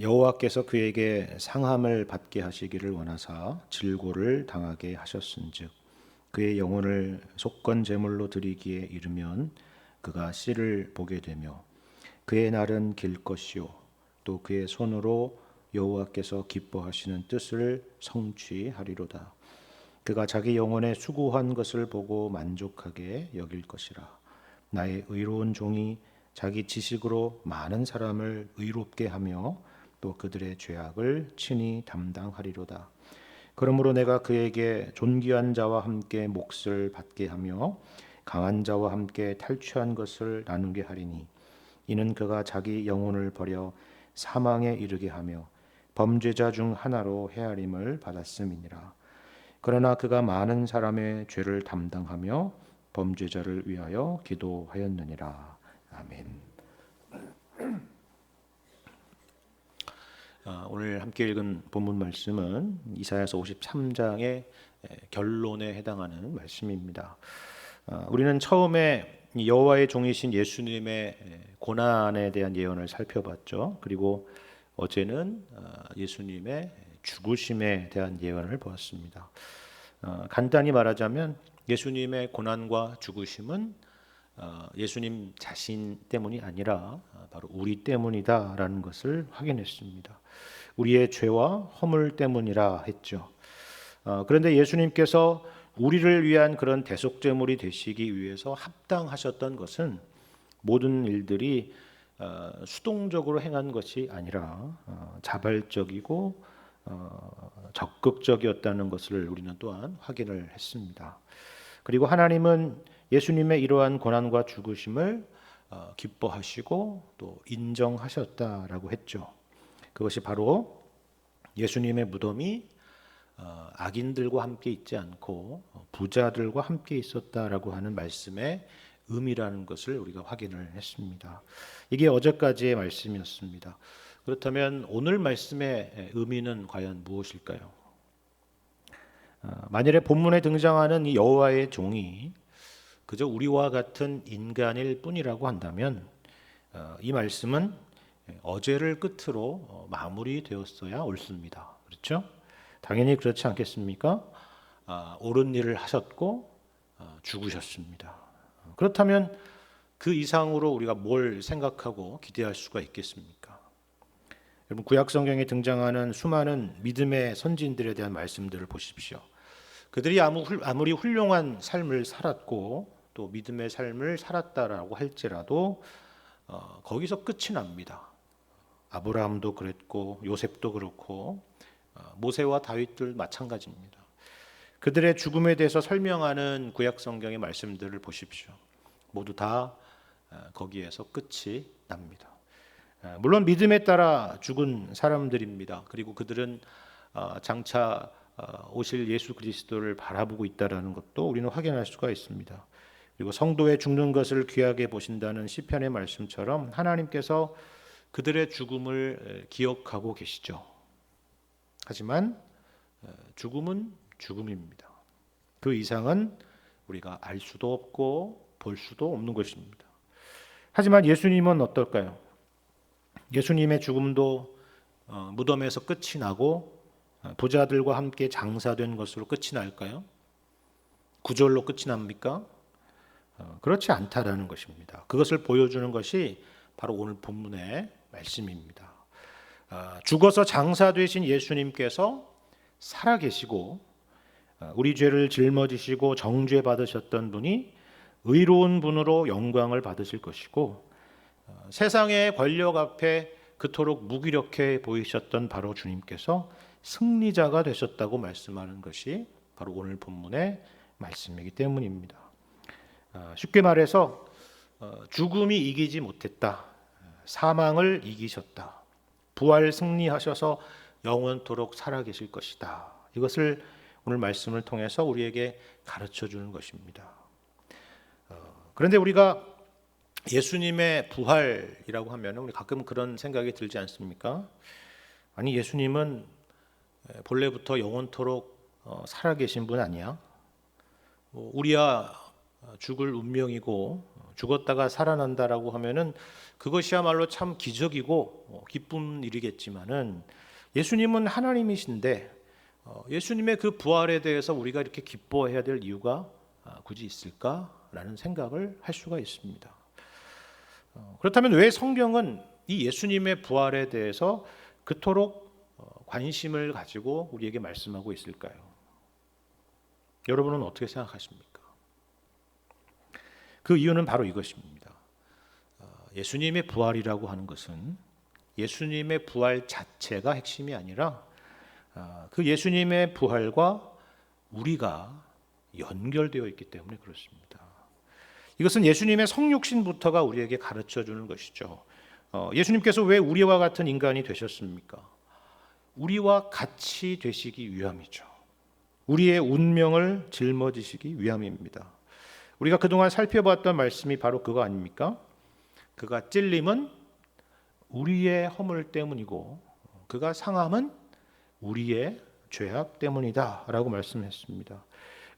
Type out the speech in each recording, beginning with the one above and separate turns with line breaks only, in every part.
여호와께서 그에게 상함을 받게 하시기를 원하사 질고를 당하게 하셨은즉 그의 영혼을 속건 제물로 드리기에 이르면 그가 씨를 보게 되며 그의 날은 길 것이요 또 그의 손으로 여호와께서 기뻐하시는 뜻을 성취하리로다. 그가 자기 영혼의 수고한 것을 보고 만족하게 여길 것이라. 나의 의로운 종이 자기 지식으로 많은 사람을 의롭게 하며 또 그들의 죄악을 친히 담당하리로다. 그러므로 내가 그에게 존귀한 자와 함께 몫을 받게 하며 강한 자와 함께 탈취한 것을 나누게 하리니 이는 그가 자기 영혼을 버려 사망에 이르게 하며 범죄자 중 하나로 헤아림을 받았음이니라. 그러나 그가 많은 사람의 죄를 담당하며 범죄자를 위하여 기도하였느니라. 아멘. 오늘 함께 읽은 본문 말씀은 이사야서 53장의 결론에 해당하는 말씀입니다. 우리는 처음에 여호와의 종이신 예수님의 고난에 대한 예언을 살펴봤죠. 그리고 어제는 예수님의 죽으심에 대한 예언을 보았습니다. 간단히 말하자면 예수님의 고난과 죽으심은 예수님 자신 때문이 아니라 바로 우리 때문이다라는 것을 확인했습니다. 우리의 죄와 허물 때문이라 했죠. 그런데 예수님께서 우리를 위한 그런 대속제물이 되시기 위해서 합당하셨던 것은 모든 일들이 수동적으로 행한 것이 아니라 자발적이고 적극적이었다는 것을 우리는 또한 확인을 했습니다. 그리고 하나님은 예수님의 이러한 고난과 죽으심을 기뻐하시고 또 인정하셨다라고 했죠. 그것이 바로 예수님의 무덤이 악인들과 함께 있지 않고 부자들과 함께 있었다라고 하는 말씀의 의미라는 것을 우리가 확인을 했습니다. 이게 어제까지의 말씀이었습니다. 그렇다면 오늘 말씀의 의미는 과연 무엇일까요? 만일에 본문에 등장하는 이 여호와의 종이 그저 우리와 같은 인간일 뿐이라고 한다면 이 말씀은 어제를 끝으로 마무리되었어야 옳습니다. 그렇죠? 당연히 그렇지 않겠습니까? 옳은 일을 하셨고 죽으셨습니다. 그렇다면 그 이상으로 우리가 뭘 생각하고 기대할 수가 있겠습니까? 여러분 구약 성경에 등장하는 수많은 믿음의 선진들에 대한 말씀들을 보십시오. 그들이 아무리 훌륭한 삶을 살았고 또 믿음의 삶을 살았다라고 할지라도 거기서 끝이 납니다. 아브라함도 그랬고 요셉도 그렇고 모세와 다윗들 마찬가지입니다. 그들의 죽음에 대해서 설명하는 구약 성경의 말씀들을 보십시오. 모두 다 거기에서 끝이 납니다. 물론 믿음에 따라 죽은 사람들입니다. 그리고 그들은 장차 오실 예수 그리스도를 바라보고 있다라는 것도 우리는 확인할 수가 있습니다. 그리고 성도의 죽는 것을 귀하게 보신다는 시편의 말씀처럼 하나님께서 그들의 죽음을 기억하고 계시죠. 하지만 죽음은 죽음입니다. 그 이상은 우리가 알 수도 없고 볼 수도 없는 것입니다. 하지만 예수님은 어떨까요? 예수님의 죽음도 무덤에서 끝이 나고 부자들과 함께 장사된 것으로 끝이 날까요? 구절로 끝이 납니까? 그렇지 않다라는 것입니다. 그것을 보여주는 것이 바로 오늘 본문의 말씀입니다. 죽어서 장사되신 예수님께서 살아계시고 우리 죄를 짊어지시고 정죄 받으셨던 분이 의로운 분으로 영광을 받으실 것이고 세상의 권력 앞에 그토록 무기력해 보이셨던 바로 주님께서 승리자가 되셨다고 말씀하는 것이 바로 오늘 본문의 말씀이기 때문입니다. 쉽게 말해서 죽음이 이기지 못했다. 사망을 이기셨다. 부활 승리하셔서 영원토록 살아계실 것이다. 이것을 오늘 말씀을 통해서 우리에게 가르쳐 주는 것입니다. 그런데 우리가 예수님의 부활이라고 하면 우리 가끔 그런 생각이 들지 않습니까? 아니 예수님은 본래부터 영원토록 살아계신 분 아니야? 우리야 죽을 운명이고 죽었다가 살아난다라고 하면은 그것이야말로 참 기적이고 기쁜 일이겠지만은 예수님은 하나님이신데 예수님의 그 부활에 대해서 우리가 이렇게 기뻐해야 될 이유가 굳이 있을까라는 생각을 할 수가 있습니다. 그렇다면 왜 성경은 이 예수님의 부활에 대해서 그토록 관심을 가지고 우리에게 말씀하고 있을까요? 여러분은 어떻게 생각하십니까? 그 이유는 바로 이것입니다. 예수님의 부활이라고 하는 것은 예수님의 부활 자체가 핵심이 아니라 그 예수님의 부활과 우리가 연결되어 있기 때문에 그렇습니다. 이것은 예수님의 성육신부터가 우리에게 가르쳐 주는 것이죠. 예수님께서 왜 우리와 같은 인간이 되셨습니까? 우리와 같이 되시기 위함이죠. 우리의 운명을 짊어지시기 위함입니다. 우리가 그동안 살펴봤던 말씀이 바로 그거 아닙니까? 그가 찔림은 우리의 허물 때문이고 그가 상함은 우리의 죄악 때문이다 라고 말씀했습니다.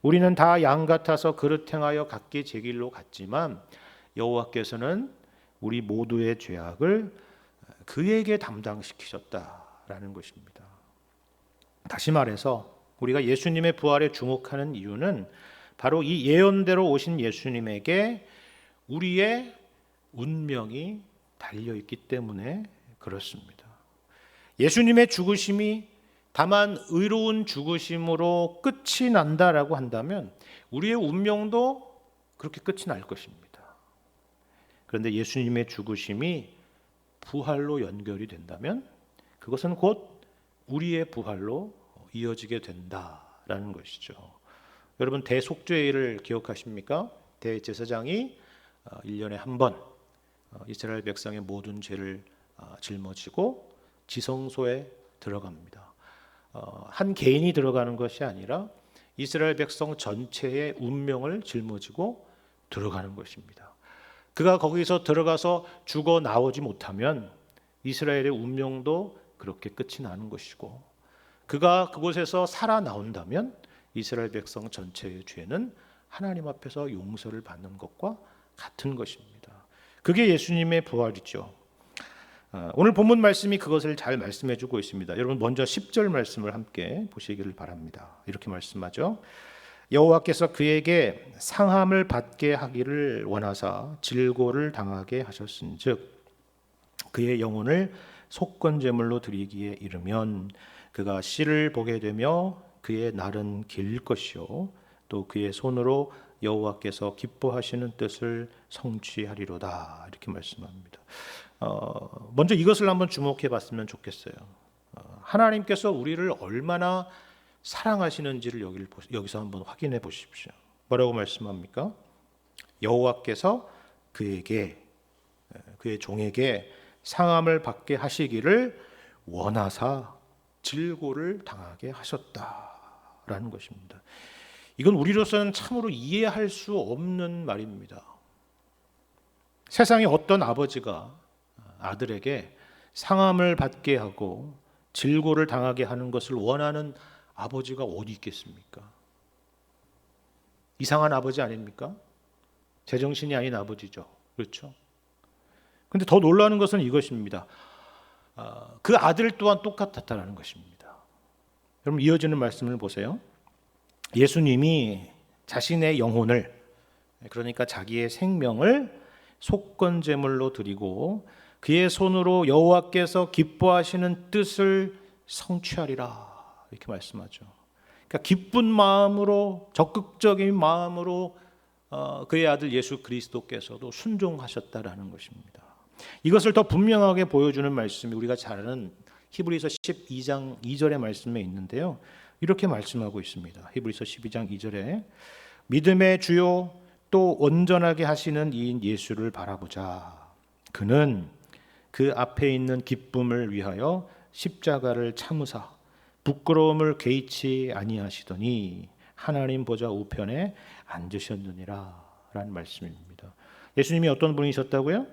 우리는 다 양 같아서 그릇 행하여 각기 제 길로 갔지만 여호와께서는 우리 모두의 죄악을 그에게 담당시키셨다라는 것입니다. 다시 말해서 우리가 예수님의 부활에 주목하는 이유는 바로 이 예언대로 오신 예수님에게 우리의 운명이 달려있기 때문에 그렇습니다. 예수님의 죽으심이 다만 의로운 죽으심으로 끝이 난다라고 한다면 우리의 운명도 그렇게 끝이 날 것입니다. 그런데 예수님의 죽으심이 부활로 연결이 된다면 그것은 곧 우리의 부활로 이어지게 된다라는 것이죠. 여러분 대속죄일을 기억하십니까? 대제사장이 1년에 한 번 이스라엘 백성의 모든 죄를 짊어지고 지성소에 들어갑니다. 한 개인이 들어가는 것이 아니라 이스라엘 백성 전체의 운명을 짊어지고 들어가는 것입니다. 그가 거기서 들어가서 죽어 나오지 못하면 이스라엘의 운명도 그렇게 끝이 나는 것이고 그가 그곳에서 살아나온다면 이스라엘 백성 전체의 죄는 하나님 앞에서 용서를 받는 것과 같은 것입니다. 그게 예수님의 부활이죠. 오늘 본문 말씀이 그것을 잘 말씀해 주고 있습니다. 여러분 먼저 10절 말씀을 함께 보시기를 바랍니다. 이렇게 말씀하죠. 여호와께서 그에게 상함을 받게 하기를 원하사 질고를 당하게 하셨은즉 그의 영혼을 속건제물로 드리기에 이르면 그가 씨를 보게 되며 그의 날은 길 것이요 또 그의 손으로 여호와께서 기뻐하시는 뜻을 성취하리로다 이렇게 말씀합니다. 먼저 이것을 한번 주목해 봤으면 좋겠어요. 하나님께서 우리를 얼마나 사랑하시는지를 여기서 한번 확인해 보십시오. 뭐라고 말씀합니까? 여호와께서 그의 종에게 상함을 받게 하시기를 원하사 질고를 당하게 하셨다라는 것입니다. 이건 우리로서는 참으로 이해할 수 없는 말입니다. 세상에 어떤 아버지가 아들에게 상함을 받게 하고 질고를 당하게 하는 것을 원하는 아버지가 어디 있겠습니까? 이상한 아버지 아닙니까? 제정신이 아닌 아버지죠. 그렇죠? 근데 더 놀라운 것은 이것입니다. 그 아들 또한 똑같았다는 것입니다. 여러분 이어지는 말씀을 보세요. 예수님이 자신의 영혼을 그러니까 자기의 생명을 속건제물로 드리고 그의 손으로 여호와께서 기뻐하시는 뜻을 성취하리라 이렇게 말씀하죠. 그러니까 기쁜 마음으로 적극적인 마음으로 그의 아들 예수 그리스도께서도 순종하셨다라는 것입니다. 이것을 더 분명하게 보여주는 말씀이 우리가 잘 아는 히브리서 12장 2절의 말씀에 있는데요. 이렇게 말씀하고 있습니다. 히브리서 12장 2절에 믿음의 주요 또 온전하게 하시는 이인 예수를 바라보자. 그는 그 앞에 있는 기쁨을 위하여 십자가를 참으사 부끄러움을 개의치 아니하시더니 하나님 보좌 우편에 앉으셨느니라 라는 말씀입니다. 예수님이 어떤 분이셨다고요?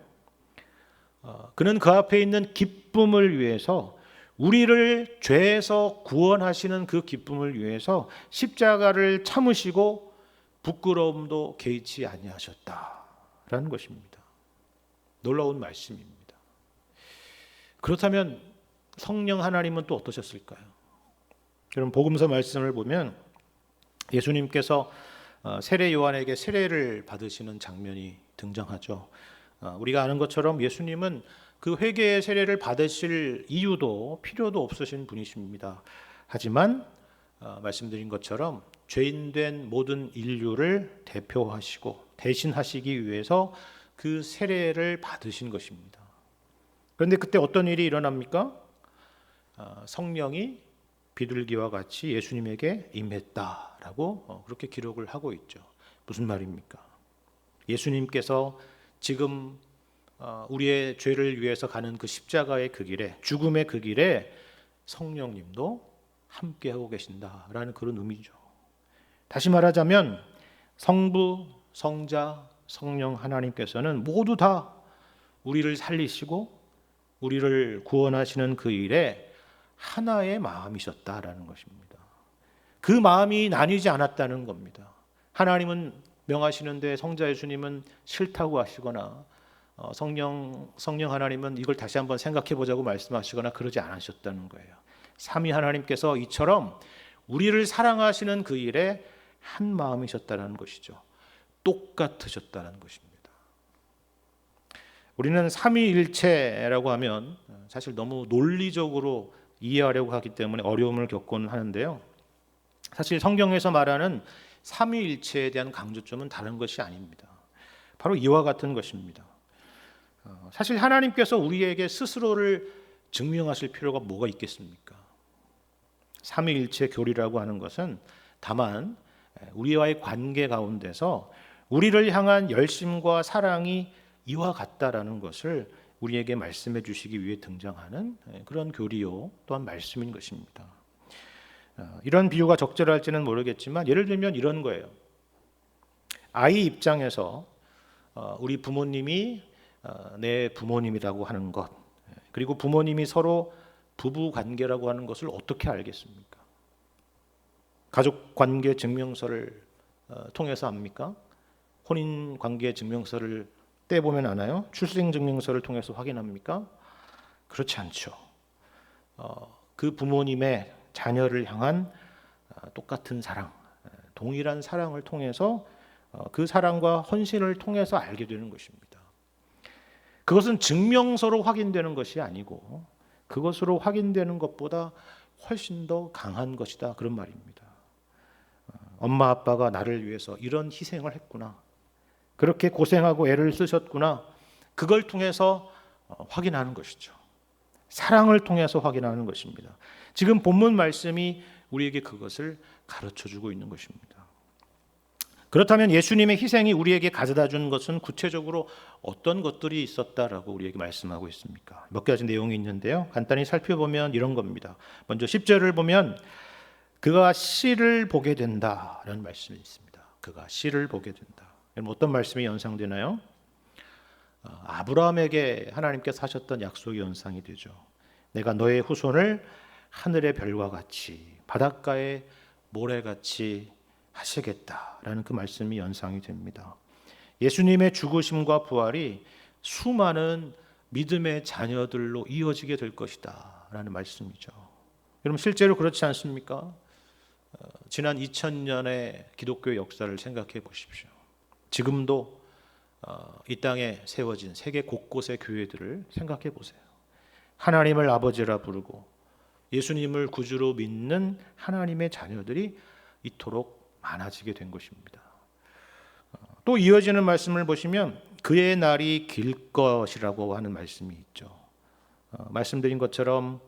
그는 그 앞에 있는 기쁨을 위해서 우리를 죄에서 구원하시는 그 기쁨을 위해서 십자가를 참으시고 부끄러움도 개의치 아니하셨다라는 라는 것입니다. 놀라운 말씀입니다. 그렇다면 성령 하나님은 또 어떠셨을까요? 여러분, 복음서 말씀을 보면 예수님께서 세례 요한에게 세례를 받으시는 장면이 등장하죠. 우리가 아는 것처럼 예수님은 그 회개의 세례를 받으실 이유도 필요도 없으신 분이십니다. 하지만 말씀드린 것처럼 죄인된 모든 인류를 대표하시고 대신하시기 위해서 그 세례를 받으신 것입니다. 그런데 그때 어떤 일이 일어납니까? 성령이 비둘기와 같이 예수님에게 임했다라고 그렇게 기록을 하고 있죠. 무슨 말입니까? 예수님께서 지금 우리의 죄를 위해서 가는 그 십자가의 그 길에, 죽음의 그 길에 성령님도 함께하고 계신다라는 그런 의미죠. 다시 말하자면 성부, 성자, 성령 하나님께서는 모두 다 우리를 살리시고 우리를 구원하시는 그 일에 하나의 마음이셨다라는 것입니다. 그 마음이 나뉘지 않았다는 겁니다. 하나님은 명하시는데 성자 예수님은 싫다고 하시거나 성령 하나님은 이걸 다시 한번 생각해 보자고 말씀하시거나 그러지 않으셨다는 거예요. 삼위 하나님께서 이처럼 우리를 사랑하시는 그 일에 한 마음이셨다는 것이죠. 똑같으셨다는 것입니다. 우리는 삼위일체라고 하면 사실 너무 논리적으로 이해하려고 하기 때문에 어려움을 겪곤 하는데요. 사실 성경에서 말하는 삼위일체에 대한 강조점은 다른 것이 아닙니다. 바로 이와 같은 것입니다. 사실 하나님께서 우리에게 스스로를 증명하실 필요가 뭐가 있겠습니까? 삼위일체 교리라고 하는 것은 다만 우리와의 관계 가운데서 우리를 향한 열심과 사랑이 이와 같다라는 것을 우리에게 말씀해 주시기 위해 등장하는 그런 교리요 또한 말씀인 것입니다. 이런 비유가 적절할지는 모르겠지만 예를 들면 이런 거예요. 아이 입장에서 우리 부모님이 내 부모님이라고 하는 것, 그리고 부모님이 서로 부부 관계라고 하는 것을 어떻게 알겠습니까? 가족 관계 증명서를 통해서 압니까? 혼인 관계 증명서를 떼보면 아나요? 출생 증명서를 통해서 확인합니까? 그렇지 않죠. 그 부모님의 자녀를 향한 똑같은 사랑, 동일한 사랑을 통해서 그 사랑과 헌신을 통해서 알게 되는 것입니다. 그것은 증명서로 확인되는 것이 아니고 그것으로 확인되는 것보다 훨씬 더 강한 것이다, 그런 말입니다. 엄마 아빠가 나를 위해서 이런 희생을 했구나, 그렇게 고생하고 애를 쓰셨구나, 그걸 통해서 확인하는 것이죠. 사랑을 통해서 확인하는 것입니다. 지금 본문 말씀이 우리에게 그것을 가르쳐주고 있는 것입니다. 그렇다면 예수님의 희생이 우리에게 가져다 준 것은 구체적으로 어떤 것들이 있었다라고 우리에게 말씀하고 있습니까? 몇 가지 내용이 있는데요. 간단히 살펴보면 이런 겁니다. 먼저 10절을 보면 그가 씨를 보게 된다라는 말씀이 있습니다. 그가 씨를 보게 된다. 어떤 말씀이 연상되나요? 아브라함에게 하나님께서 하셨던 약속이 연상이 되죠. 내가 너의 후손을 하늘의 별과 같이 바닷가의 모래같이 하시겠다라는 그 말씀이 연상이 됩니다. 예수님의 죽으심과 부활이 수많은 믿음의 자녀들로 이어지게 될 것이다 라는 말씀이죠. 여러분, 실제로 그렇지 않습니까? 지난 2000년의 기독교 역사를 생각해 보십시오. 지금도 이 땅에 세워진 세계 곳곳의 교회들을 생각해 보세요. 하나님을 아버지라 부르고 예수님을 구주로 믿는 하나님의 자녀들이 이토록 많아지게 된 것입니다. 또 이어지는 말씀을 보시면 그의 날이 길 것이라고 하는 말씀이 있죠. 말씀드린 것처럼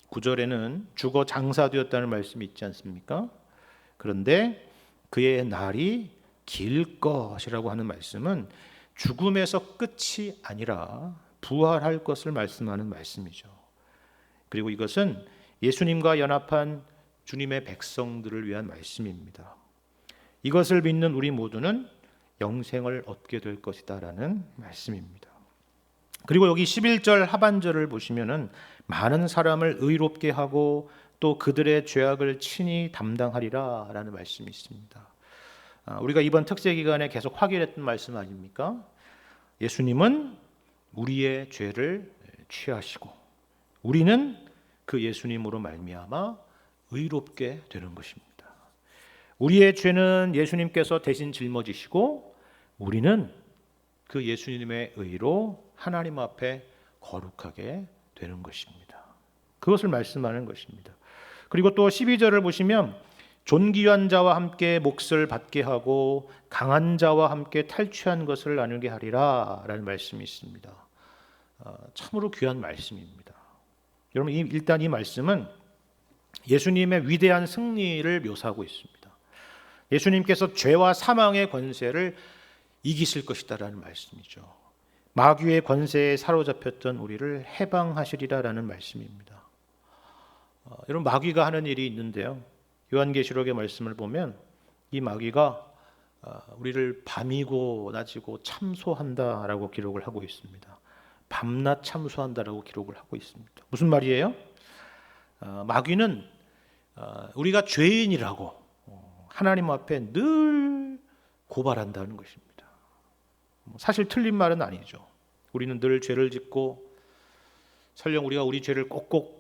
9절에는 죽어 장사되었다는 말씀이 있지 않습니까? 그런데 그의 날이 길 것이라고 하는 말씀은 죽음에서 끝이 아니라 부활할 것을 말씀하는 말씀이죠. 그리고 이것은 예수님과 연합한 주님의 백성들을 위한 말씀입니다. 이것을 믿는 우리 모두는 영생을 얻게 될 것이다 라는 말씀입니다. 그리고 여기 11절 하반절을 보시면은 많은 사람을 의롭게 하고 또 그들의 죄악을 친히 담당하리라 라는 말씀이 있습니다. 우리가 이번 특세 기간에 계속 확인했던 말씀 아닙니까? 예수님은 우리의 죄를 취하시고 우리는 그 예수님으로 말미암아 의롭게 되는 것입니다. 우리의 죄는 예수님께서 대신 짊어지시고 우리는 그 예수님의 의로 하나님 앞에 거룩하게 되는 것입니다. 그것을 말씀하는 것입니다. 그리고 또 12절을 보시면 존귀한 자와 함께 몫을 받게 하고 강한 자와 함께 탈취한 것을 나누게 하리라 라는 말씀이 있습니다. 참으로 귀한 말씀입니다. 여러분, 일단 이 말씀은 예수님의 위대한 승리를 묘사하고 있습니다. 예수님께서 죄와 사망의 권세를 이기실 것이다라는 말씀이죠. 마귀의 권세에 사로잡혔던 우리를 해방하시리라라는 말씀입니다. 여러분, 마귀가 하는 일이 있는데요. 요한계시록의 말씀을 보면 이 마귀가 우리를 밤이고 낮이고 참소한다라고 기록을 하고 있습니다. 밤낮 참소한다라고 기록을 하고 있습니다. 무슨 말이에요? 마귀는 우리가 죄인이라고 하나님 앞에 늘 고발한다는 것입니다. 사실 틀린 말은 아니죠. 우리는 늘 죄를 짓고 설령 우리가 우리 죄를 꼭꼭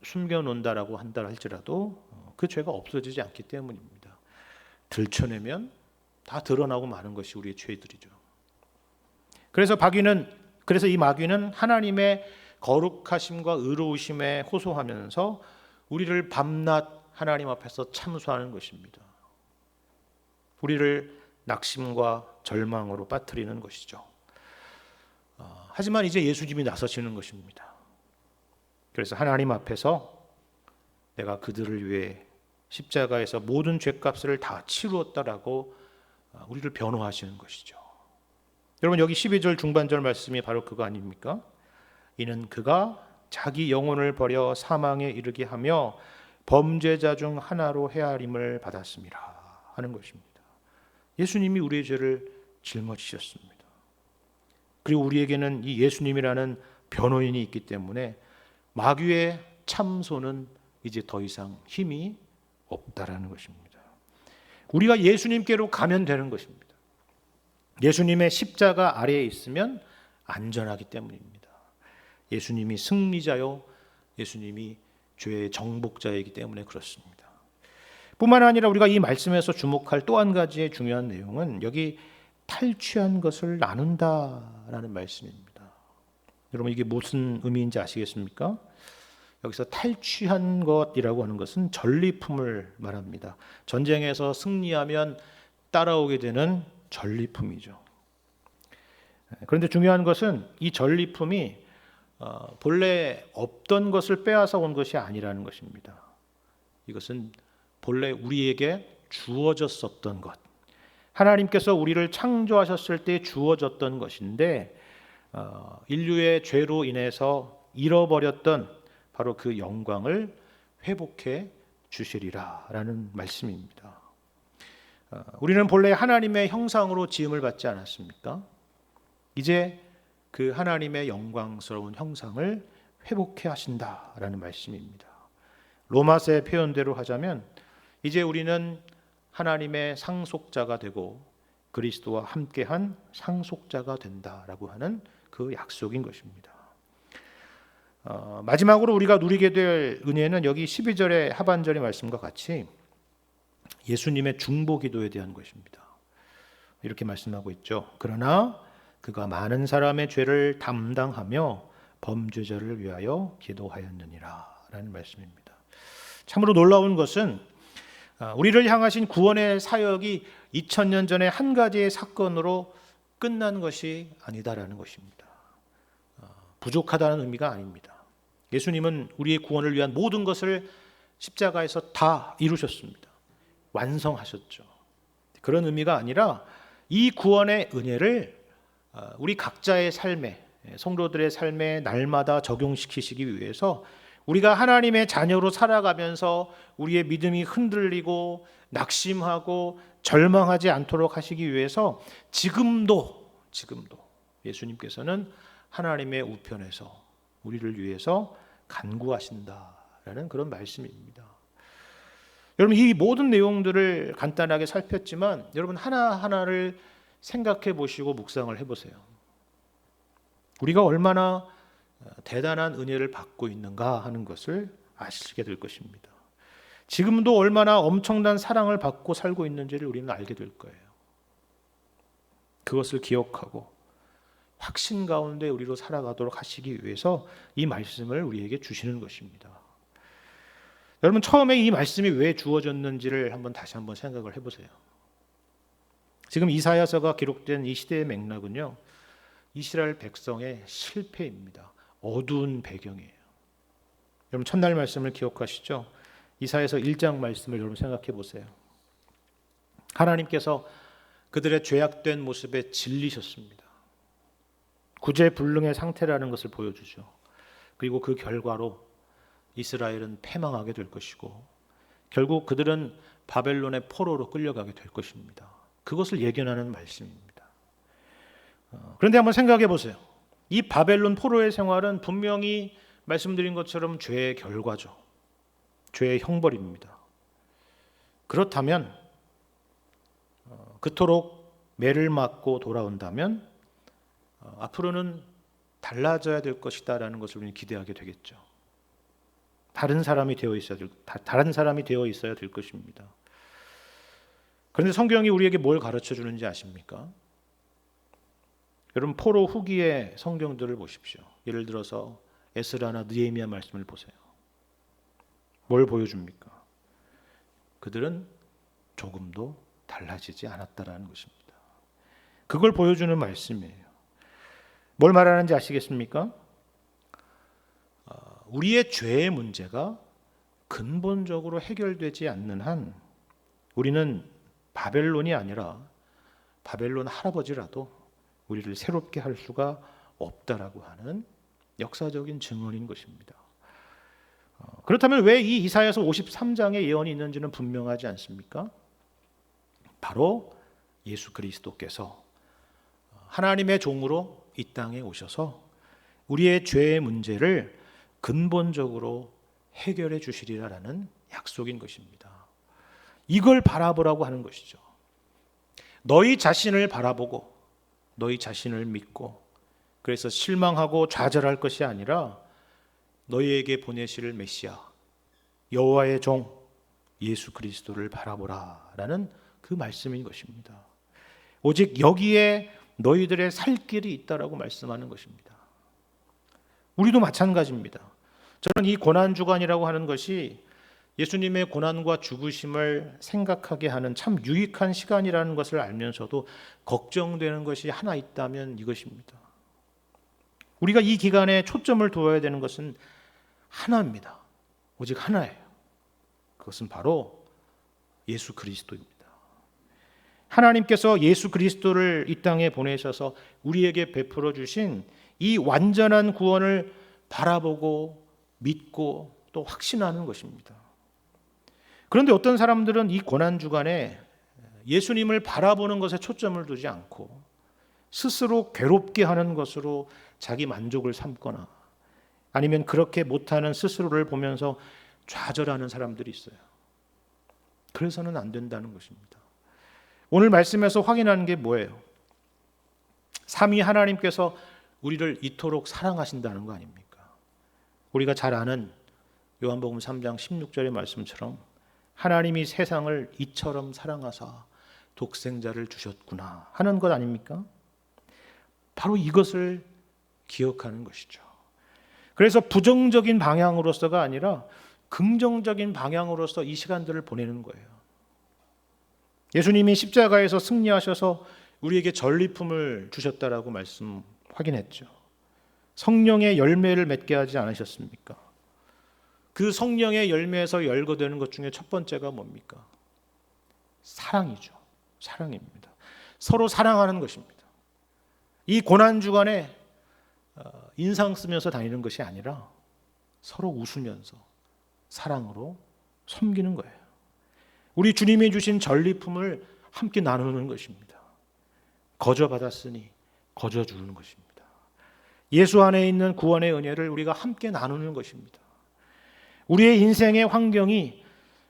숨겨놓는다라고 한다 할지라도 그 죄가 없어지지 않기 때문입니다. 들춰내면 다 드러나고 마는 것이 우리의 죄들이죠. 그래서 이 마귀는 하나님의 거룩하심과 의로우심에 호소하면서 우리를 밤낮 하나님 앞에서 참소하는 것입니다. 우리를 낙심과 절망으로 빠뜨리는 것이죠. 하지만 이제 예수님이 나서시는 것입니다. 그래서 하나님 앞에서 내가 그들을 위해 십자가에서 모든 죄값을 다 치루었다라고 우리를 변호하시는 것이죠. 여러분, 여기 12절 중반절 말씀이 바로 그거 아닙니까? 이는 그가 자기 영혼을 버려 사망에 이르게 하며 범죄자 중 하나로 헤아림을 받았습니다 하는 것입니다. 예수님이 우리의 죄를 짊어지셨습니다. 그리고 우리에게는 이 예수님이라는 변호인이 있기 때문에 마귀의 참소는 이제 더 이상 힘이 없다라는 것입니다. 우리가 예수님께로 가면 되는 것입니다. 예수님의 십자가 아래에 있으면 안전하기 때문입니다. 예수님이 승리자요, 예수님이 죄의 정복자이기 때문에 그렇습니다. 뿐만 아니라 우리가 이 말씀에서 주목할 또 한 가지의 중요한 내용은 여기 탈취한 것을 나눈다라는 말씀입니다. 여러분, 이게 무슨 의미인지 아시겠습니까? 여기서 탈취한 것이라고 하는 것은 전리품을 말합니다. 전쟁에서 승리하면 따라오게 되는 전리품이죠. 그런데 중요한 것은 이 전리품이 본래 없던 것을 빼앗아 온 것이 아니라는 것입니다. 이것은 본래 우리에게 주어졌었던 것, 하나님께서 우리를 창조하셨을 때 주어졌던 것인데 인류의 죄로 인해서 잃어버렸던 바로 그 영광을 회복해 주시리라라는 말씀입니다. 우리는 본래 하나님의 형상으로 지음을 받지 않았습니까? 이제 그 하나님의 영광스러운 형상을 회복해 하신다라는 말씀입니다. 로마서의 표현대로 하자면 이제 우리는 하나님의 상속자가 되고 그리스도와 함께한 상속자가 된다라고 하는 그 약속인 것입니다. 마지막으로 우리가 누리게 될 은혜는 여기 12절의 하반절의 말씀과 같이 예수님의 중보기도에 대한 것입니다. 이렇게 말씀하고 있죠. 그러나 그가 많은 사람의 죄를 담당하며 범죄자를 위하여 기도하였느니라 라는 말씀입니다. 참으로 놀라운 것은 우리를 향하신 구원의 사역이 2000년 전에 한 가지의 사건으로 끝난 것이 아니다라는 것입니다. 부족하다는 의미가 아닙니다. 예수님은 우리의 구원을 위한 모든 것을 십자가에서 다 이루셨습니다. 완성하셨죠. 그런 의미가 아니라 이 구원의 은혜를 우리 각자의 삶에, 성도들의 삶에 날마다 적용시키시기 위해서 우리가 하나님의 자녀로 살아가면서 우리의 믿음이 흔들리고 낙심하고 절망하지 않도록 하시기 위해서 지금도 예수님께서는 하나님의 우편에서 우리를 위해서 간구하신다라는 그런 말씀입니다. 여러분, 이 모든 내용들을 간단하게 살폈지만 여러분 하나하나를 생각해 보시고 묵상을 해보세요. 우리가 얼마나 대단한 은혜를 받고 있는가 하는 것을 아시게 될 것입니다. 지금도 얼마나 엄청난 사랑을 받고 살고 있는지를 우리는 알게 될 거예요. 그것을 기억하고 확신 가운데 우리로 살아가도록 하시기 위해서 이 말씀을 우리에게 주시는 것입니다. 여러분, 처음에 이 말씀이 왜 주어졌는지를 다시 한번 생각을 해보세요. 지금 이사야서가 기록된 이 시대의 맥락은요, 이스라엘 백성의 실패입니다. 어두운 배경이에요. 여러분, 첫날 말씀을 기억하시죠? 이사야서 1장 말씀을 여러분 생각해 보세요. 하나님께서 그들의 죄악된 모습에 질리셨습니다. 구제불능의 상태라는 것을 보여주죠. 그리고 그 결과로 이스라엘은 패망하게 될 것이고 결국 그들은 바벨론의 포로로 끌려가게 될 것입니다. 그것을 예견하는 말씀입니다. 그런데 한번 생각해 보세요. 이 바벨론 포로의 생활은 분명히 말씀드린 것처럼 죄의 결과죠. 죄의 형벌입니다. 그렇다면 그토록 매를 맞고 돌아온다면 앞으로는 달라져야 될 것이다라는 것을 우리는 기대하게 되겠죠. 다른 사람이 되어 있어야 될 것입니다. 그런데 성경이 우리에게 뭘 가르쳐 주는지 아십니까? 여러분, 포로 후기의 성경들을 보십시오. 예를 들어서 에스라나 느헤미야 말씀을 보세요. 뭘 보여줍니까? 그들은 조금도 달라지지 않았다라는 것입니다. 그걸 보여주는 말씀이에요. 뭘 말하는지 아시겠습니까? 우리의 죄의 문제가 근본적으로 해결되지 않는 한 우리는 바벨론이 아니라 바벨론 할아버지라도 우리를 새롭게 할 수가 없다라고 하는 역사적인 증언인 것입니다. 그렇다면 왜 이 이사야서 53장의 예언이 있는지는 분명하지 않습니까? 바로 예수 그리스도께서 하나님의 종으로 이 땅에 오셔서 우리의 죄의 문제를 근본적으로 해결해 주시리라는 약속인 것입니다. 이걸 바라보라고 하는 것이죠. 너희 자신을 바라보고 너희 자신을 믿고 그래서 실망하고 좌절할 것이 아니라 너희에게 보내실 메시아 여호와의 종 예수 그리스도를 바라보라라는 그 말씀인 것입니다. 오직 여기에 너희들의 살 길이 있다라고 말씀하는 것입니다. 우리도 마찬가지입니다. 저는 이 고난주간이라고 하는 것이 예수님의 고난과 죽으심을 생각하게 하는 참 유익한 시간이라는 것을 알면서도 걱정되는 것이 하나 있다면 이것입니다. 우리가 이 기간에 초점을 두어야 되는 것은 하나입니다. 오직 하나예요. 그것은 바로 예수 그리스도입니다. 하나님께서 예수 그리스도를 이 땅에 보내셔서 우리에게 베풀어 주신 이 완전한 구원을 바라보고 믿고 또 확신하는 것입니다. 그런데 어떤 사람들은 이 고난주간에 예수님을 바라보는 것에 초점을 두지 않고 스스로 괴롭게 하는 것으로 자기 만족을 삼거나 아니면 그렇게 못하는 스스로를 보면서 좌절하는 사람들이 있어요. 그래서는 안 된다는 것입니다. 오늘 말씀에서 확인하는 게 뭐예요? 삼위 하나님께서 우리를 이토록 사랑하신다는 거 아닙니까? 우리가 잘 아는 요한복음 3장 16절의 말씀처럼 하나님이 세상을 이처럼 사랑하사 독생자를 주셨구나 하는 것 아닙니까? 바로 이것을 기억하는 것이죠. 그래서 부정적인 방향으로서가 아니라 긍정적인 방향으로서 이 시간들을 보내는 거예요. 예수님이 십자가에서 승리하셔서 우리에게 전리품을 주셨다라고 말씀 확인했죠. 성령의 열매를 맺게 하지 않으셨습니까? 그 성령의 열매에서 열거되는 것 중에 첫 번째가 뭡니까? 사랑이죠. 사랑입니다. 서로 사랑하는 것입니다. 이 고난주간에 인상 쓰면서 다니는 것이 아니라 서로 웃으면서 사랑으로 섬기는 거예요. 우리 주님이 주신 전리품을 함께 나누는 것입니다. 거저 받았으니 거저 주는 것입니다. 예수 안에 있는 구원의 은혜를 우리가 함께 나누는 것입니다. 우리의 인생의 환경이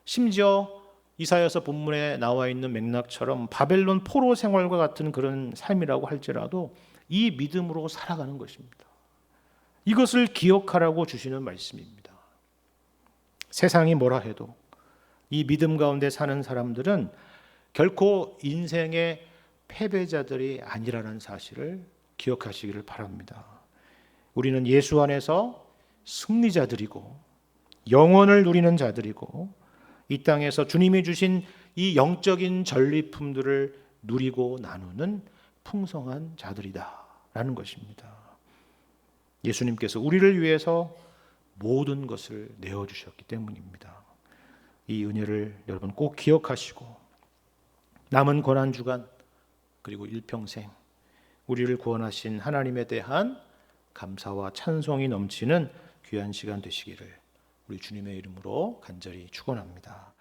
심지어 이사야서 본문에 나와 있는 맥락처럼 바벨론 포로 생활과 같은 그런 삶이라고 할지라도 이 믿음으로 살아가는 것입니다. 이것을 기억하라고 주시는 말씀입니다. 세상이 뭐라 해도 이 믿음 가운데 사는 사람들은 결코 인생의 패배자들이 아니라는 사실을 기억하시기를 바랍니다. 우리는 예수 안에서 승리자들이고 영원을 누리는 자들이고 이 땅에서 주님이 주신 이 영적인 전리품들을 누리고 나누는 풍성한 자들이다라는 것입니다. 예수님께서 우리를 위해서 모든 것을 내어주셨기 때문입니다. 이 은혜를 여러분 꼭 기억하시고 남은 고난주간 그리고 일평생 우리를 구원하신 하나님에 대한 감사와 찬송이 넘치는 귀한 시간 되시기를 우리 주님의 이름으로 간절히 축원합니다.